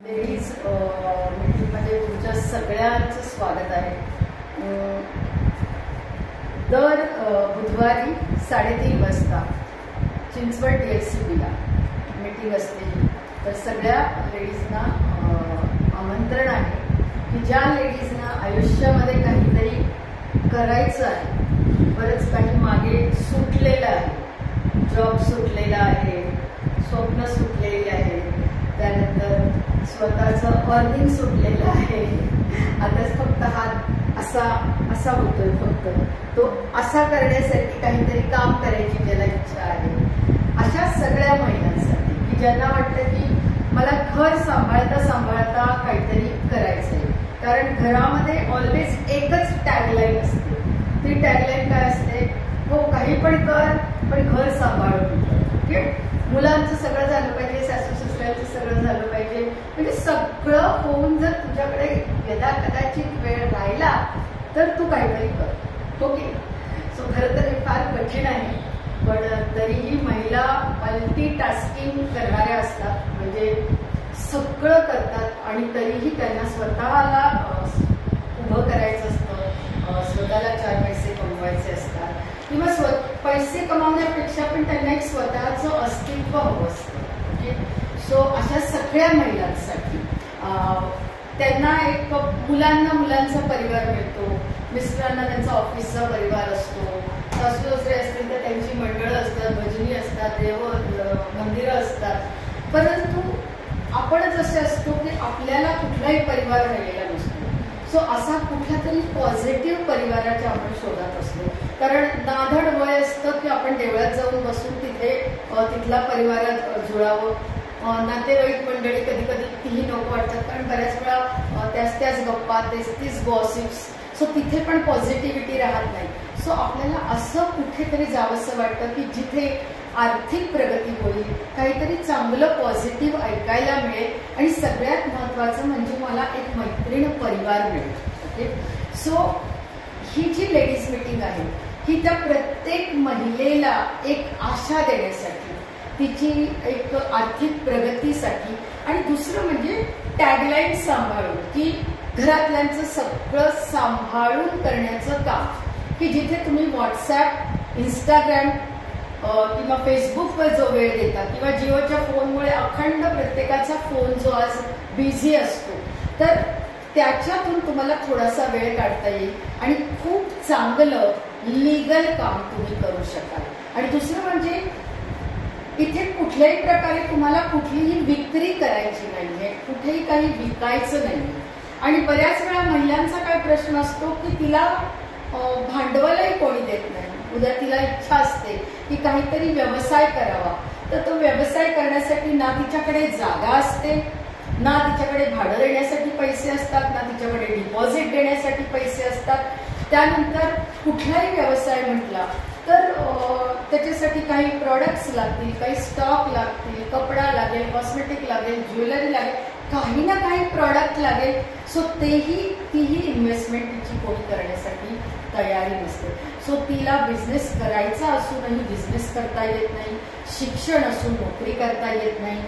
Ladies मीटिंगमध्ये तुमच्या सगळ्यांचं स्वागत आहे। दर बुधवारी 3:30 वाजता चिंचवड DSCBला मीटिंग असते। तर सगळ्या लेडीजना आमंत्रण आहे की ज्या लेडीजना आयुष्यामध्ये काहीतरी करायचं आहे, बरंच काही मागे सुटलेलं आहे, जॉब सुटलेला आहे, स्वप्न सुटलेले आहे, त्यानंतर स्वतःचं अर्निंग सुटलेलं आहे, आता फक्त हात असा होतोय, फक्त तो असा करण्यासाठी काहीतरी काम करायची ज्याला इच्छा आहे, अशा सगळ्या महिलांसाठी की ज्यांना वाटतं की मला घर सांभाळता सांभाळता काहीतरी करायचंय। कारण घरामध्ये ऑलवेज एकच टॅगलाईन असते। ती टॅगलाईन काय असते? हो, काही पण कर पण घर सांभाळून। ओके, मुलांचं सगळं झालं पाहिजे, सासू सासऱ्यांचं सगळं झालं पाहिजे, म्हणजे सगळं होऊन जर तुझ्याकडे यदा कदाचित वेळ राहिला तर तू काहीतरी कर। ओके, सो खरं तर हे फार कठीण आहे, पण तरीही महिला मल्टीटास्किंग करणाऱ्या असतात, म्हणजे सगळं करतात आणि तरीही त्यांना स्वतःला उभं करायचं असतं, स्वतःला 4 पैसे कमवायचे असतात, किंवा पैसे कमावण्यापेक्षा पण त्यांना एक स्वतःचं अस्तित्व हवं असतं। ओके, सो अशा सगळ्या महिलांसाठी त्यांना एक मुलांचा परिवार मिळतो, मिस्टरांना त्यांचा ऑफिसचा परिवार असतो, सासू सासरे असतील तर त्यांची मंडळं असतात, भजनी असतात, देव मंदिरं असतात, परंतु आपणच असे असतो की आपल्याला कुठलाही परिवार राहिलेला नसतो। सो असा कुठला तरी पॉझिटिव्ह परिवाराच्या आपण शोधात असतो, कारण नाधड वय असतं की आपण देवळात जाऊन बसून तिथला परिवारात जुळावं। नातेवाईक मंडळी कधी कधी तीही नको वाटतात, कारण बऱ्याच वेळा त्याच गप्पा, तीच गॉसिप्स, सो तिथे पण पॉझिटिव्हिटी राहत नाही। सो आपल्याला असं कुठेतरी जावंसं वाटतं की जिथे आर्थिक प्रगती होईल, काहीतरी चांगलं पॉझिटिव्ह ऐकायला मिळेल, आणि सगळ्यात महत्वाचं म्हणजे मला एक मैत्रीण परिवार मिळेल। ओके, सो ही जी लेडीज मीटिंग आहे ही त्या प्रत्येक महिलेला एक आशा देण्यासाठी, तिची एक आर्थिक प्रगतीसाठी, आणि दुसरं म्हणजे टॅगलाईन सांभाळून की घरातल्यांचं सगळं सांभाळून करण्याचं काम, की जिथे तुम्ही व्हॉट्सॲप, इंस्टाग्राम किंवा फेसबुकवर जो वेळ देता, किंवा जिओच्या फोनमुळे अखंड प्रत्येकाचा फोन जो आज बिझी असतो, तर त्याच्यातून तुम्हाला थोडासा वेळ काढता येईल आणि खूप चांगलं लीगल काम तुम्ही करू शकाल। आणि दुसरं म्हणजे इथे कुठल्याही प्रकारे तुम्हाला कुठलीही विक्री करायची नाहीये, कुठेही काही विकायचं नाहीये। आणि बऱ्याच वेळा महिलांचा काय प्रश्न असतो की तिला भांडवलही कोणी देत नाही, उद्या तिला इच्छा असते की काहीतरी व्यवसाय करावा, तर तो व्यवसाय करण्यासाठी ना तिच्याकडे जागा असते, ना तिच्याकडे भाडं देण्यासाठी पैसे असतात, ना तिच्याकडे डिपॉझिट देण्यासाठी पैसे असतात। त्यानंतर कुठलाही व्यवसाय म्हटला तर त्याच्यासाठी काही प्रॉडक्ट्स लागतील, काही स्टॉक लागतील, कपडा लागेल, कॉस्मेटिक लागेल, ज्वेलरी लागेल, काही ना काही प्रॉडक्ट लागेल। सो तीही इन्व्हेस्टमेंट तिची कोणी करण्यासाठी तयारी नसते। सो तिला बिझनेस करायचा असूनही बिझनेस करता येत नाही, शिक्षण असून नोकरी करता येत नाही।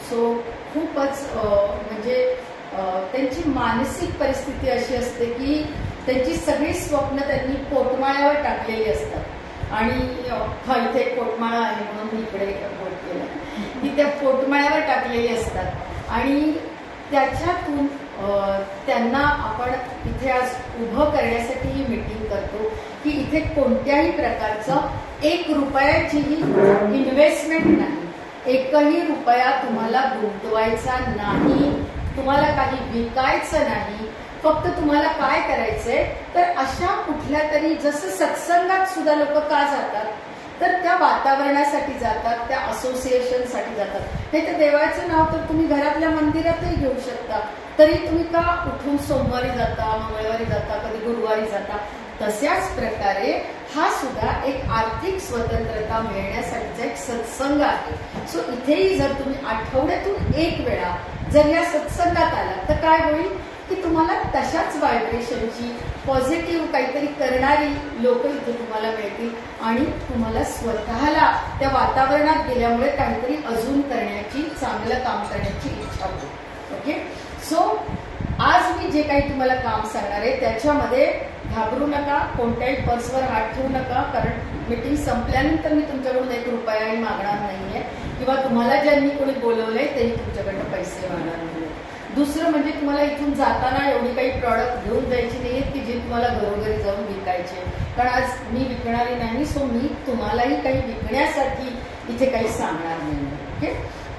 सो खूपच म्हणजे त्यांची मानसिक परिस्थिती अशी असते की त्यांची सगळी स्वप्न त्यांनी पोटमाळ्यावर टाकलेली असतात, आणि इथे एक पोटमाळा आहे म्हणून मी इकडे बोट केलं की त्या पोटमाळ्यावर टाकलेली असतात, आणि त्याच्यातून त्यांना आपण इथे आज उभं करण्यासाठी ही मीटिंग करतो की इथे कोणत्याही प्रकारचं 1 रुपयाचीही इन्व्हेस्टमेंट नाही, 1ही रुपया तुम्हाला गुंतवायचा नाही, तुम्हाला काही विकायचं नाही, फक्त तुम्हाला काय करायचंय तर अशा कुठल्या तरी, जसं सत्संगात सुद्धा लोक का जातात तर त्या वातावरणासाठी जातात, त्या असोसिएशनसाठी जातात। नाही तर देवाचं नाव तर तुम्ही घरातल्या मंदिरातही घेऊ शकता, तरी तुम्ही का उठून सोमवारी जाता, मंगळवारी जाता, कधी गुरुवारी जाता। तशाच प्रकारे हा सुद्धा एक आर्थिक स्वतंत्रता मिळण्यासाठीचा एक सत्संग आहे। सो इथेही जर तुम्ही आठवड्यातून 1 वेळा जर या सत्संगात आला तर काय होईल की तुम्हाला तशाच व्हायब्रेशनची पॉझिटिव्ह काहीतरी करणारी लोक इथे तुम्हाला मिळतील, आणि तुम्हाला स्वतःला त्या वातावरणात गेल्यामुळे काहीतरी अजून करण्याची, चांगलं काम करण्याची इच्छा होईल। ओके, सो आज मी जे काही तुम्हाला काम सांगणार आहे त्याच्यामध्ये घाबरू नका, कोणत्याही पर्सवर हात ठेवू नका, कारण मीटिंग संपल्यानंतर मी तुमच्याकडून 1 रुपयाही मागणार नाहीये किंवा तुम्हाला ज्यांनी कोणी बोलवलंय त्यांनी तुमच्याकडनं पैसे मागणार नाहीये. दुसरं म्हणजे तुम्हाला इथून जाताना एवढी काही प्रॉडक्ट घेऊन जायची नाहीत की जे तुम्हाला घरोघरी जाऊन विकायचे, कारण आज मी विकणारी नाही. सो मी तुम्हालाही काही विकण्यासाठी इथे काही सांगणार नाही. ओके,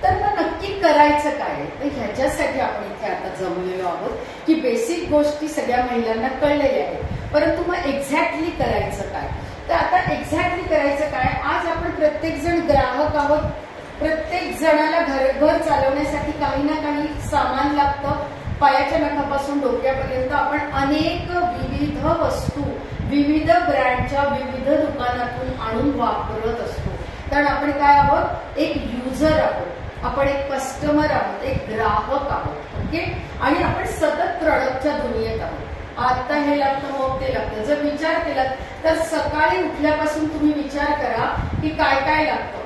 तर मग नक्की करायचं काय? तर ह्याच्यासाठी आपण इथे आता जमलेलो आहोत की बेसिक गोष्टी सगळ्या महिलांना कळलेल्या आहेत, परंतु मग एक्झॅक्टली करायचं काय? तर आता एक्झॅक्टली करायचं काय? आज आपण प्रत्येक जण ग्राहक आहोत. प्रत्येक जणाला घर चालवण्यासाठी काही ना काही सामान लागतं. पायाच्या नखापासून डोक्यापर्यंत आपण अनेक विविध वस्तू विविध ब्रँडच्या विविध दुकानातून आणून वापरत असतो. कारण आपण काय आहोत? एक युजर आहोत, आपण एक कस्टमर आहोत, एक ग्राहक आहोत. ओके, आणि आपण सतत प्रॉडक्टच्या दुनियेत आहोत. आता हे लागतं मग ते लागतं. जर विचार केला तर सकाळी उठल्यापासून तुम्ही विचार करा की काय काय लागतं.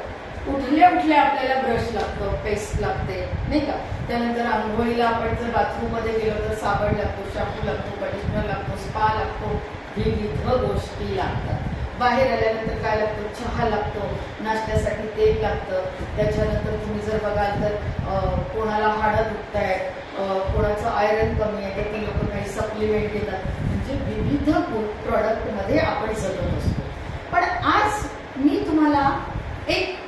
उठल्या उठल्या आपल्याला ब्रश लागतो, पेस्ट लागते, नाही का? त्यानंतर आंघोळीला आपण जर बाथरूम मध्ये गेलो तर साबण लागतो, शॅम्पू लागतो, कंडिशनर लागतो, स्पा लागतो, विविध गोष्टी लागतात. बाहेर आल्यानंतर काय लागतं? चहा लागतो, नाश्त्यासाठी तेल लागतं. त्याच्यानंतर तुम्ही जर बघाल तर कोणाला हाडं दुखतायत, कोणाचं आयरन कमी आहे, ते लोक काही सप्लिमेंट देतात. म्हणजे विविध प्रॉडक्ट मध्ये आपण जगत असतो. पण आज मी तुम्हाला एक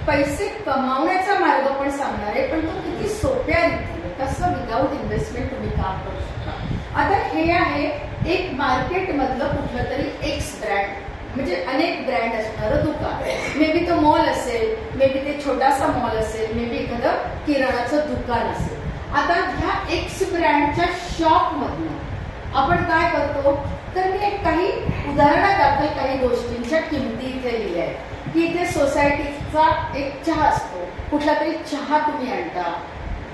पैसे कमावण्याचा मार्ग पण सांगणार आहे, पण तो किती सोप्या रीतीने, कसं विदाऊट इन्व्हेस्टमेंट तुम्ही काम करू शकता. आता हे आहे एक मार्केट मधलं कुठलं तरी एक्स ब्रँड, म्हणजे अनेक ब्रँड असणारं दुकान. मे बी तो मॉल असेल, मे बी ते छोटासा मॉल असेल, मे बी एखादं किराणाचं दुकान असेल. आता ह्या एक्स ब्रँडच्या शॉप मधनं आपण काय करतो? तर मी एक काही उदाहरणादाखल काही गोष्टींच्या किमती इथे लिहिल्या आहेत की इथे सोसायटीचा एक चहा असतो, कुठला तरी चहा तुम्ही आणता.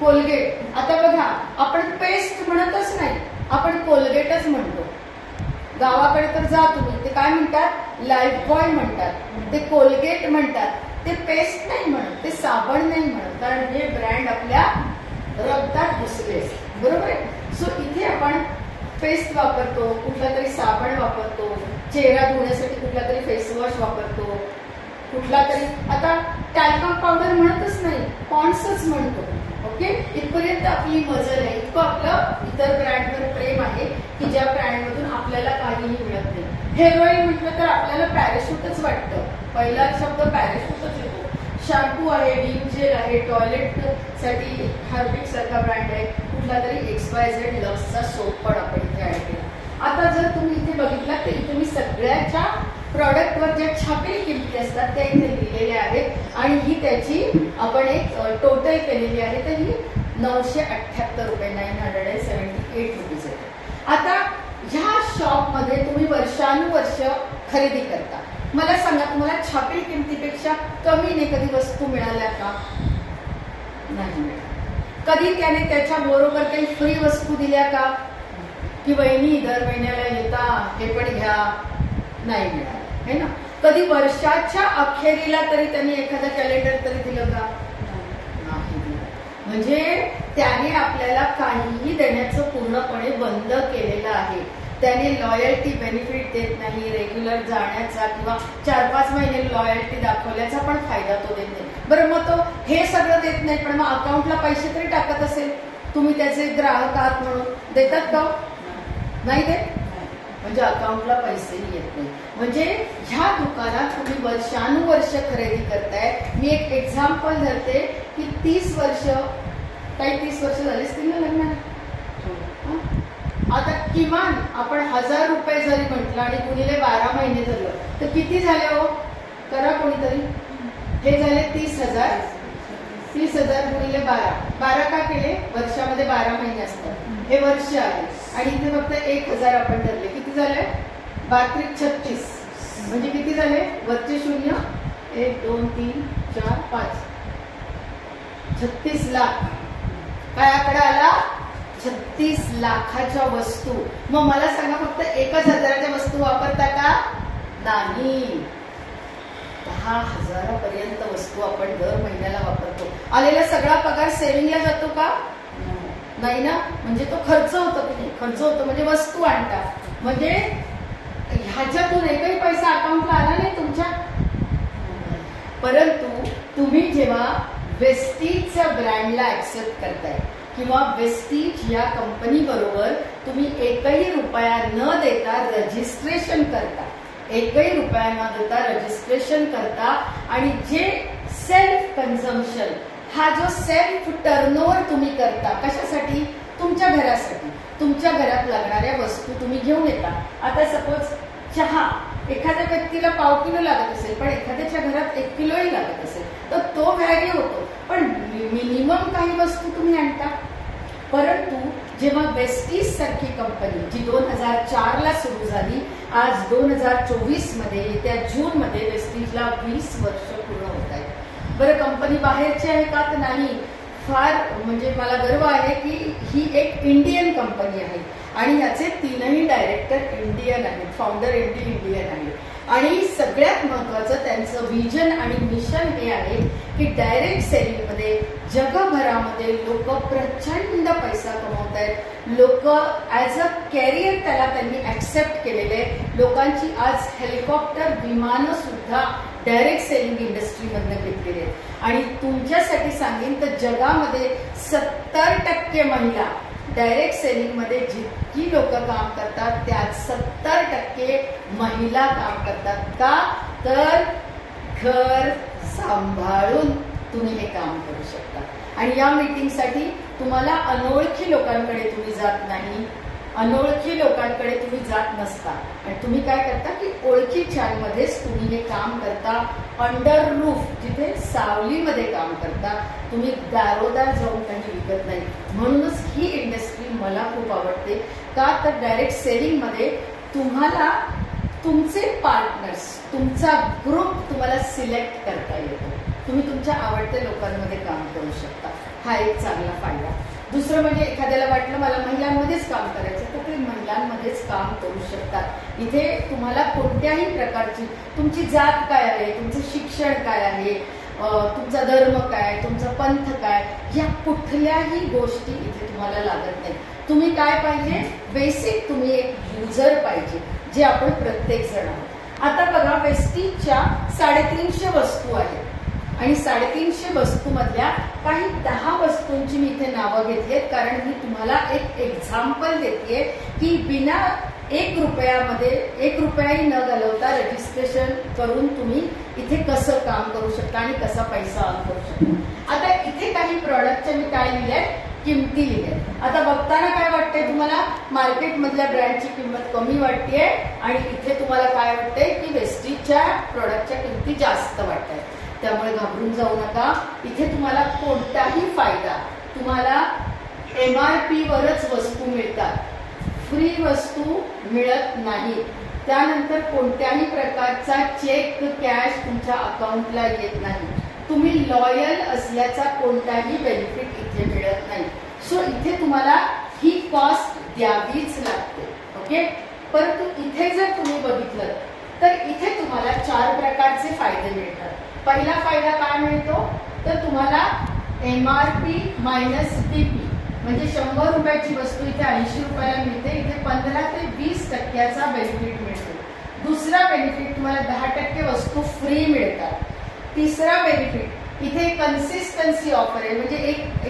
कोलगेट, आता बघा आपण पेस्ट म्हणतच नाही, आपण कोलगेटच म्हणतो. गावाकडे तर जा तुम्ही, ते काय म्हणतात? लाईफ बॉय म्हणतात, ते कोलगेट म्हणतात, ते पेस्ट नाही म्हणत, ते साबण नाही म्हणत, कारण हे ब्रँड आपल्या रक्तात घुसले, बरोबर आहे? सो इथे आपण पेस्ट वापरतो, कुठला तरी साबण वापरतो, चेहरा धुण्यासाठी कुठला तरी फेसवॉश वापरतो, कुठला तरी आता टॅल्कम पावडर म्हणतच नाही, पॉन्ड्सच म्हणतो. ओके, इथपर्यंत आपली मजल आहे, इतकं आपलं इतर ब्रँडवर प्रेम आहे की ज्या ब्रँडमधून आपल्याला काहीही मिळत नाही. हेअर ऑइल म्हटलं तर आपल्याला पॅराशूटच वाटतं, पहिला शब्द पॅराशूटच येतो. शॅम्पू आहे, व्हीम जेल आहे, टॉयलेट साठी हार्पिक सारखा ब्रँड आहे, कुठला तरी XYZ लक्सचा सोप पण आपण इथे ऍड केला. आता जर तुम्ही इथे बघितला तर इथे मी सगळ्याच्या प्रॉडक्टवर ज्या छापील किमती असतात त्या इथे लिहिलेल्या आहेत आणि ही त्याची आपण एक टोटल केलेली आहे. तर ही 978 रुपये, 978 रुपीज आहे. आता ह्या शॉप मध्ये तुम्ही वर्षानुवर्ष खरेदी करता. मला सांगा, तुम्हाला छापील किमतीपेक्षा कमीने कधी वस्तू मिळाल्या का? नाही मिळाल्या. कधी त्याने त्याच्या बरोबर काही फ्री वस्तू दिल्या का? की वहिनी दर महिन्याला येता हे पण घ्या? नाही मिळालं, है ना? कधी वर्षाच्या अखेरीला तरी त्यांनी एखादं कॅलेंडर तरी दिलं का? नाही दिलं. म्हणजे त्याने आपल्याला काहीही देण्याचं पूर्णपणे बंद केलेलं आहे. त्याने लॉयल्टी बेनिफिट देत नाही, रेग्युलर जाण्याचा किंवा 4-5 महिने लॉयल्टी दाखवल्याचा पण फायदा तो देत नाही. बरं, मग तो हे सगळं देत नाही, पण मग अकाउंटला पैसे तरी टाकत असेल, तुम्ही त्याचे ग्राहक आहात म्हणून देतात का? नाही देत. म्हणजे अकाउंटला पैसेही येत नाही. म्हणजे ह्या दुकानात तुम्ही वर्षानुवर्ष खरेदी करताय. मी एक एक्झाम्पल धरते की 30 वर्ष, काही 30 वर्ष झाली असतील ना लग्नाला. आता किमान आपण 1000 रुपये जरी म्हटलं आणि गुणिले 12 महिने धरलं तर किती झाले हो? करा कोणीतरी. हे झाले 30,000. 30,000 गुणिले 12 का केले? वर्षामध्ये 12 महिने असतात, हे वर्ष आहे. आणि इथे फक्त 1000 आपण धरले, किती झाले? 32, 36. म्हणजे किती झाले? वरचे शून्य, 1, 2, 3, 4, 5, 36 लाख. काय आकडा आला? 36 लाखाच्या वस्तू. मग मला सांगा, फक्त 1,000च्या वस्तू वापरता का? नाही, 10,000 पर्यंत वस्तू आपण दर महिन्याला वापरतो. आलेला सगळा पगार सेव्हिंगला जातो का? नाही ना, म्हणजे तो खर्च होतो की नाही? खर्च होतो म्हणजे वस्तू आणता, म्हणजे ह्याच्यातून एकही पैसा अकाउंटला आला नाही तुमच्या. परंतु तुम्ही जेव्हा वेस्टीजच्या ब्रँडला ऍक्सेप्ट करताय किंवा वेस्टीज या कंपनी बरोबर तुम्ही एकही रुपया न देता रजिस्ट्रेशन करता, एकही रुपया न देता रजिस्ट्रेशन करता, आणि जे सेल्फ कन्झम्पशन, हा जो सेल्फ टर्नओव्हर तुम्ही करता, कशासाठी? तुमच्या घरासाठी, तुमच्या घरात लागणाऱ्या वस्तू तुम्ही घेऊन येता. आता सपोज चहा एखाद्या व्यक्तीला पाव किलो लागत असेल, पण एखाद्याच्या घरात 1 किलोही लागत असेल, तर तो व्हॅरी होतो, पण मिनिमम काही वस्तू तुम्ही आणता. परंतु जेव्हा वेस्टीज सारखी कंपनी, जी 2004 ला सुरू झाली, आज 2024 मध्ये येत्या जून मध्ये वेस्टीजला 20 वर्ष पूर्ण होत आहेत. बरं, कंपनी बाहेरची आहे का? तर नाही. फार म्हणजे मला गर्व आहे की ही एक इंडियन कंपनी आहे आणि याचे 3ही डायरेक्टर इंडियन आहेत, फाउंडर इंडियन आहेत. आणि सगळ्यात महत्वाचं त्यांचं विजन आणि मिशन हे आहे की डायरेक्ट सेलिंग मध्ये जगभरामध्ये लोक प्रचंड पैसा कमवत आहेत. लोक ऍज अ कॅरियर त्याला त्यांनी ऍक्सेप्ट केलेले. लोकांची आज हेलिकॉप्टर, विमानं सुद्धा डायरेक्ट सेलिंग इंडस्ट्रीमधनं घेतलेले आहेत. आणि तुमच्यासाठी सांगेन तर जगामध्ये 70% महिला डायरेक्ट सेलिंग मध्ये जितकी लोक काम करतात त्यात 70% महिला काम करतात. का? तर घर सांभाळून तुम्ही हे काम करू शकता. आणि या मीटिंगसाठी तुम्हाला अनोळखी लोकांकडे तुम्ही जात नाही, अनोळखी लोकांकडे तुम्ही जात नसता, आणि तुम्ही काय करता की ओळखीच्यांमध्येच तुम्ही हे काम करता. अंडर रूफ, जिथे सावलीमध्ये काम करता. तुम्ही दारोदार जाऊन काही विकत नाही. म्हणूनच ही इंडस्ट्री मला खूप आवडते. का? तर डायरेक्ट सेलिंग मध्ये तुम्हाला तुमचे पार्टनर्स, तुमचा ग्रुप तुम्हाला सिलेक्ट करता येतो. तुम्ही तुमच्या आवडत्या लोकांमध्ये काम करू शकता. हा एक चांगला फायदा. दुसरं म्हणजे एखाद्याला वाटलं मला महिलांमध्येच काम करायचं, तर ते महिलांमध्येच काम करू शकतात. इथे तुम्हाला कोणत्याही प्रकारची, तुमची जात काय आहे, तुमचं शिक्षण काय आहे, तुमचा धर्म काय, तुमचा पंथ काय, या कुठल्याही गोष्टी इथे तुम्हाला लागत नाही. तुम्ही काय पाहिजे? बेसिक तुम्ही एक युजर पाहिजे, जे आपण प्रत्येक जण आहोत. आता बघा, वेस्टीजच्या 350 वस्तू आहेत आणि 350 वस्तूमधल्या काही 10 वस्तूंची मी इथे नावं घेतलीत, कारण मी तुम्हाला एक एक्झाम्पल देते की बिना 1 रुपयामध्ये 1 रुपयाही न घालवता रजिस्ट्रेशन करून तुम्ही इथे कसं काम करू शकता आणि कसा पैसा अर्न करू शकता. आता इथे काही प्रॉडक्टच्या मी काय लिहिलंय? किमती लिहिल्या. आता बघताना काय वाटतंय तुम्हाला? मार्केटमधल्या ब्रँडची किंमत कमी वाटतेय आणि इथे तुम्हाला काय वाटतंय की वेस्टीजच्या प्रॉडक्टच्या किमती जास्त वाटत आहेत. त्यामुळे घाबरून जाऊ नका. इथे तुम्हाला कोणताही फायदा, तुम्हाला MRP वरच वस्तू मिळतात, फ्री वस्तू मिळत नाही. त्यानंतर कोणत्याही प्रकारचा चेक, कॅश तुमच्या अकाउंटला येत नाही. तुम्ही लॉयल असल्याचा कोणताही बेनिफिट इथे मिळत नाही. सो इथे तुम्हाला ही कॉस्ट द्यावीच लागते. ओके. परंतु इथे जर तुम्ही बघितलं तर इथे तुम्हाला 4 प्रकारचे फायदे मिळतात. पहिला फायदा काय मिळतो? तर तुम्हाला MRP मायनस BP, म्हणजे 100 रुपयाची वस्तू इथे 80 रुपयाला मिळते. इथे 15 ते 20% बेनिफिट मिळतो. दुसरा बेनिफिट, तुम्हाला 10% वस्तू फ्री मिळतात. तिसरा बेनिफिट, इथे कन्सिस्टन्सी ऑफर आहे, म्हणजे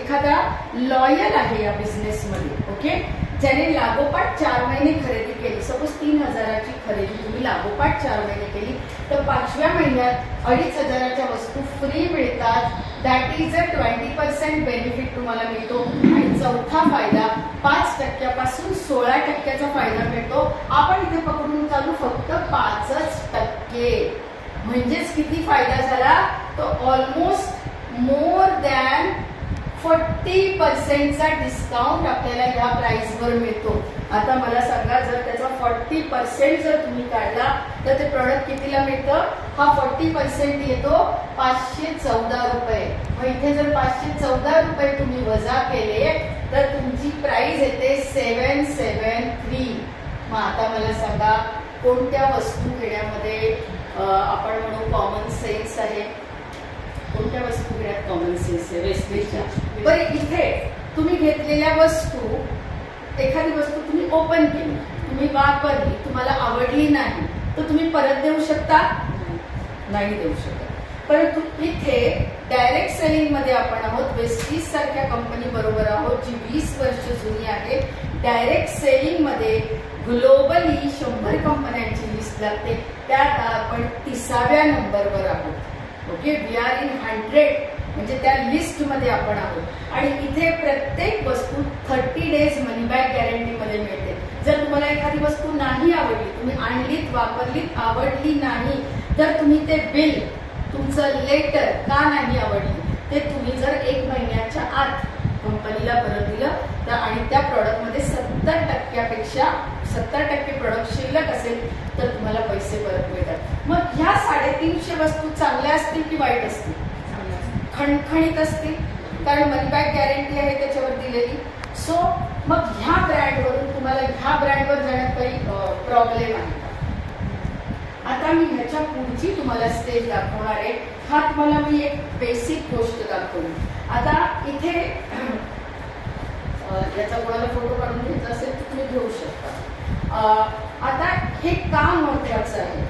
एखादा लॉयल आहे या बिझनेसमध्ये. ओके. ज्याने लागोपाठ 4 महिने खरेदी केली, सपोज 3000ची खरेदी तुम्ही लागोपाठ 4 महिने केली, तर 5व्या महिन्यात 2500च्या वस्तू फ्री मिळतात. दॅट इज अ 20% बेनिफिट तुम्हाला मिळतो. आणि चौथा फायदा, 5% पासून 16% फायदा मिळतो. आपण इथे पकडून चालू फक्त 5%. म्हणजेच किती फायदा झाला? तो ऑलमोस्ट मोर दॅन 40% डिस्काउंट आपल्याला ह्या प्राइसवर मिळतो. आता मला सांगा, जर त्याचा 40% जर तुम्ही काढला तर ते प्रॉडक्ट कितीला मिळतं? हा 40% येतो 514 रुपये. मग इथे जर 514 रुपये तुम्ही वजा केले तर तुमची प्राइस येते 773. मग आता मला सांगा, कोणत्या वस्तू घेण्यामध्ये आपण म्हणू कॉमन सेन्स आहे? कोणत्या वस्तू घेण्यात कॉमन सेन्स आहे? वेस्टेजच्या. बरं, इथे तुम्ही घेतलेल्या वस्तू, एखादी वस्तू तुम्ही ओपन केली, तुम्ही वापरली, तुम्हाला आवडली नाही, तर तुम्ही परत देऊ शकता? नाही देऊ शकत. परंतु इथे डायरेक्ट सेलिंग मध्ये आपण आहोत, वेस्टीज सारख्या कंपनी बरोबर आहोत जी 20 वर्ष जुनी आहे. डायरेक्ट सेलिंग मध्ये ग्लोबली 100 कंपन्यांची लिस्ट लागते, त्यात आपण 30व्या नंबरवर आहोत. ओके, वी आर इन 100 म्हणजे त्या लिस्ट मध्ये आपण आहोत. आणि इथे प्रत्येक वस्तू 30 डेज मनी बॅक गॅरंटी मध्ये मिळते. जर तुम्हाला एखादी वस्तू नाही आवडली, तुम्ही आणलीत, वापरलीत, आवडली नाही, तर तुम्ही ते बिल, तुमचं लेटर का नाही आवडली ते तुम्ही जर 1 महिन्याच्या आत कंपनीला परत दिलं तर, आणि त्या प्रॉडक्टमध्ये 70% प्रॉडक्ट शिल्लक असेल तर तुम्हाला पैसे परत मिळतात. मग ह्या 350 वस्तू चांगल्या असतील की वाईट असतील? खणखणीत असतील, कारण मनी बॅक गॅरंटी आहे त्याच्यावर दिलेली. सो मग ह्या ब्रँडवरून तुम्हाला ह्या ब्रँडवर जाण्यात काही प्रॉब्लेम आहे का? आता मी ह्याच्या पुढची तुम्हाला स्टेज दाखवणार आहे. हा तुम्हाला मी एक बेसिक गोष्ट दाखवली. आता इथे याचा कोणाला फोटो काढून घ्यायचा असेल तर तुम्ही घेऊ शकता. आता हे का महत्वाचं आहे?